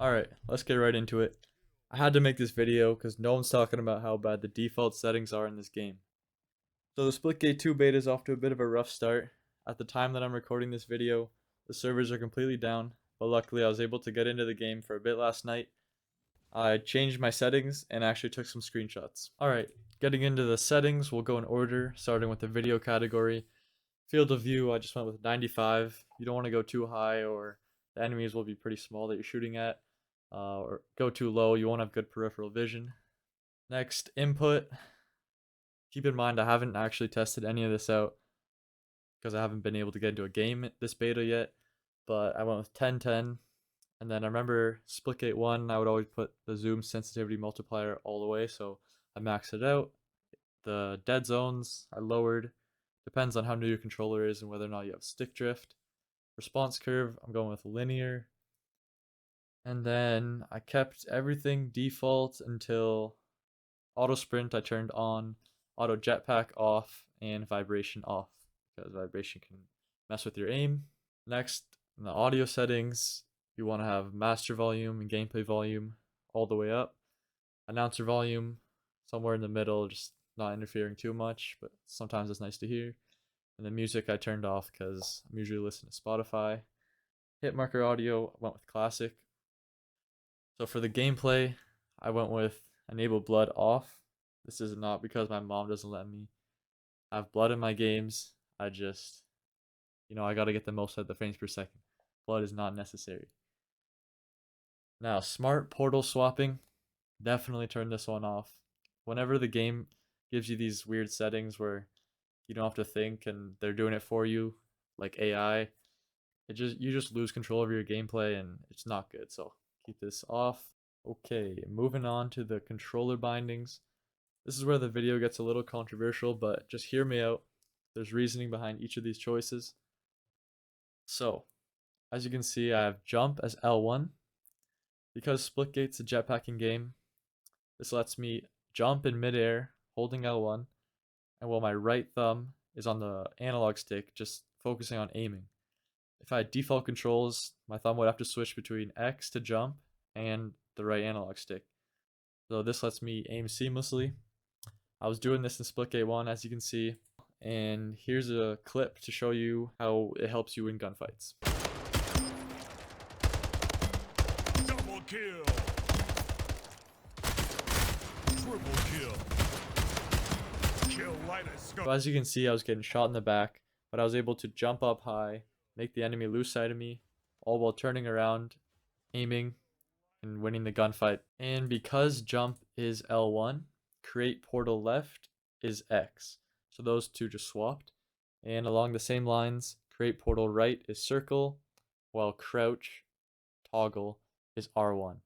Alright, let's get right into it. I had to make this video because no one's talking about how bad the default settings are in this game. So the Splitgate 2 beta is off to a bit of a rough start. At the time that I'm recording this video, the servers are completely down, but luckily I was able to get into the game for a bit last night. I changed my settings and actually took some screenshots. Alright, getting into the settings, we'll go in order, starting with the video category. Field of view, I just went with 95. You don't want to go too high or the enemies will be pretty small that you're shooting at. Or go too low, you won't have good peripheral vision. Next, input. Keep in mind I haven't actually tested any of this out because I haven't been able to get into a game this beta yet, but I went with 1010. And then I remember Splitgate 1, I would always put the zoom sensitivity multiplier all the way, so I maxed it out. The dead zones I lowered. Depends on how new your controller is and whether or not you have stick drift. Response curve, I'm going with linear. And then I kept everything default until auto sprint I turned on, auto jetpack off, and vibration off, because vibration can mess with your aim. Next, in the audio settings, you want to have master volume and gameplay volume all the way up. Announcer volume somewhere in the middle, just not interfering too much, but sometimes it's nice to hear. And the music I turned off because I'm usually listening to Spotify. Hit marker audio, I went with classic. So for the gameplay, I went with enable blood off. This is not because my mom doesn't let me have blood in my games. I just, I gotta get the most out of the frames per second. Blood is not necessary. Now, smart portal swapping, definitely turn this one off. Whenever the game gives you these weird settings where you don't have to think and they're doing it for you, like AI, you just lose control over your gameplay and it's not good. So keep this off. Okay, moving on to the controller bindings. This is where the video gets a little controversial, but just hear me out. There's reasoning behind each of these choices. So, as you can see, I have jump as L1. Because Splitgate's a jetpacking game, this lets me jump in midair holding L1, and while my right thumb is on the analog stick, just focusing on aiming. If I had default controls, my thumb would have to switch between X to jump and the right analog stick. So this lets me aim seamlessly. I was doing this in Splitgate 1, as you can see, and here's a clip to show you how it helps you in gunfights. Double kill. Triple kill. Kill light as So as you can see, I was getting shot in the back, but I was able to jump up high, make the enemy lose sight of me, all while turning around, aiming, and winning the gunfight. And because jump is L1, create portal left is X. So those two just swapped. And along the same lines, create portal right is circle, while crouch, toggle, is R1.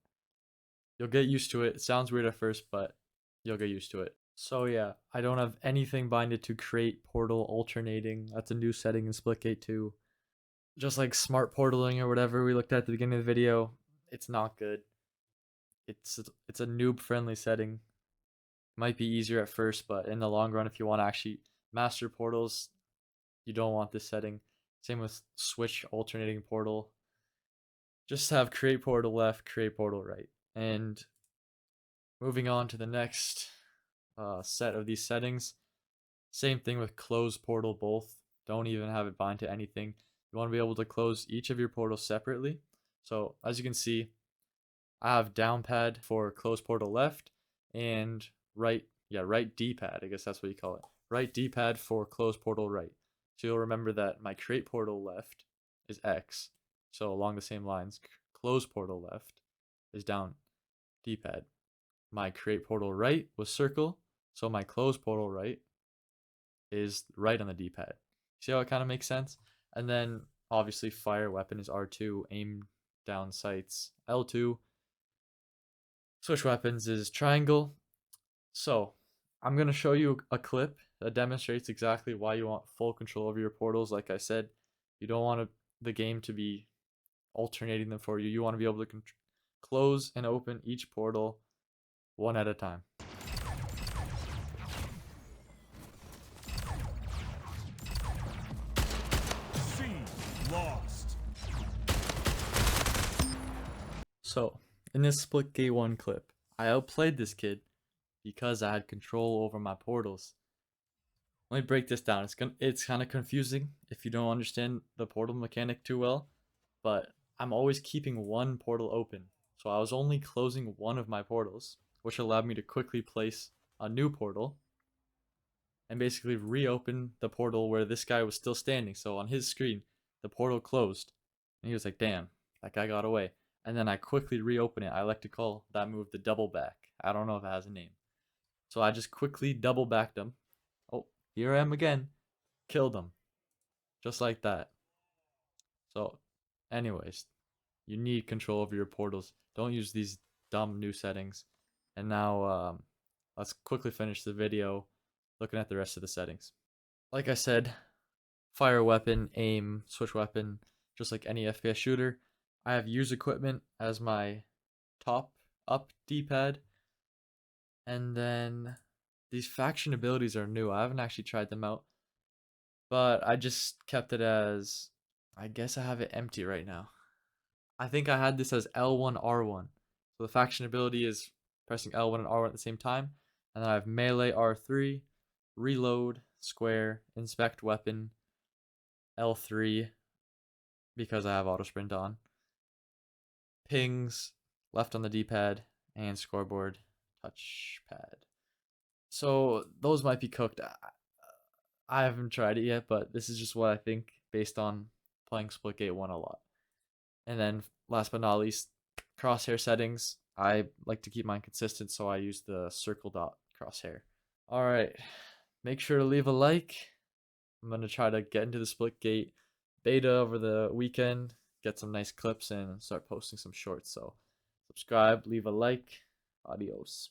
You'll get used to it. It sounds weird at first, but you'll get used to it. So yeah, I don't have anything binded to create portal alternating. That's a new setting in Splitgate 2. Just like smart portaling or whatever we looked at the beginning of the video, it's not good. It's a noob friendly setting. Might be easier at first, but in the long run, if you want to actually master portals, you don't want this setting. Same with switch alternating portal. Just have create portal left, create portal right. And moving on to the next set of these settings. Same thing with close portal both. Don't even have it bind to anything. You want to be able to close each of your portals separately. So as you can see, I have down pad for close portal left and right D-pad, I guess that's what you call it. Right D-pad for close portal right. So you'll remember that my create portal left is X. So along the same lines, close portal left is down D-pad. My create portal right was circle, so my close portal right is right on the D-pad. See how it kind of makes sense? And then obviously fire weapon is R2, aim down sights L2. Switch weapons is triangle. So I'm going to show you a clip that demonstrates exactly why you want full control over your portals. Like I said, you don't want the game to be alternating them for you. You want to be able to close and open each portal one at a time. C lost. So In this Splitgate 1 clip, I outplayed this kid because I had control over my portals. Let me break this down. It's kind of confusing if you don't understand the portal mechanic too well, but I'm always keeping one portal open. So I was only closing one of my portals, which allowed me to quickly place a new portal and basically reopen the portal where this guy was still standing. So on his screen, the portal closed. And he was like, damn, that guy got away. And then I quickly reopen it. I like to call that move the double back. I don't know if it has a name. So I just quickly double backed him. Oh, here I am again. Killed him. Just like that. So, anyways, you need control over your portals. Don't use these dumb new settings. And now, let's quickly finish the video looking at the rest of the settings. Like I said, fire weapon, aim, switch weapon, just like any FPS shooter. I have use equipment as my top up D-pad. And then these faction abilities are new. I haven't actually tried them out, but I just kept it as, I guess I have it empty right now. I think I had this as L1 R1. So the faction ability is pressing L1 and R1 at the same time. And then I have melee R3, reload, square, inspect weapon, L3 because I have auto sprint on, pings, left on the D-pad, and scoreboard, touchpad. So those might be cooked. I haven't tried it yet, but this is just what I think based on playing Splitgate 1 a lot. And then last but not least, crosshair settings. I like to keep mine consistent, so I use the circle dot crosshair. All right, make sure to leave a like. I'm gonna try to get into the Splitgate beta over the weekend, get some nice clips, and start posting some shorts. So subscribe, leave a like. Adios.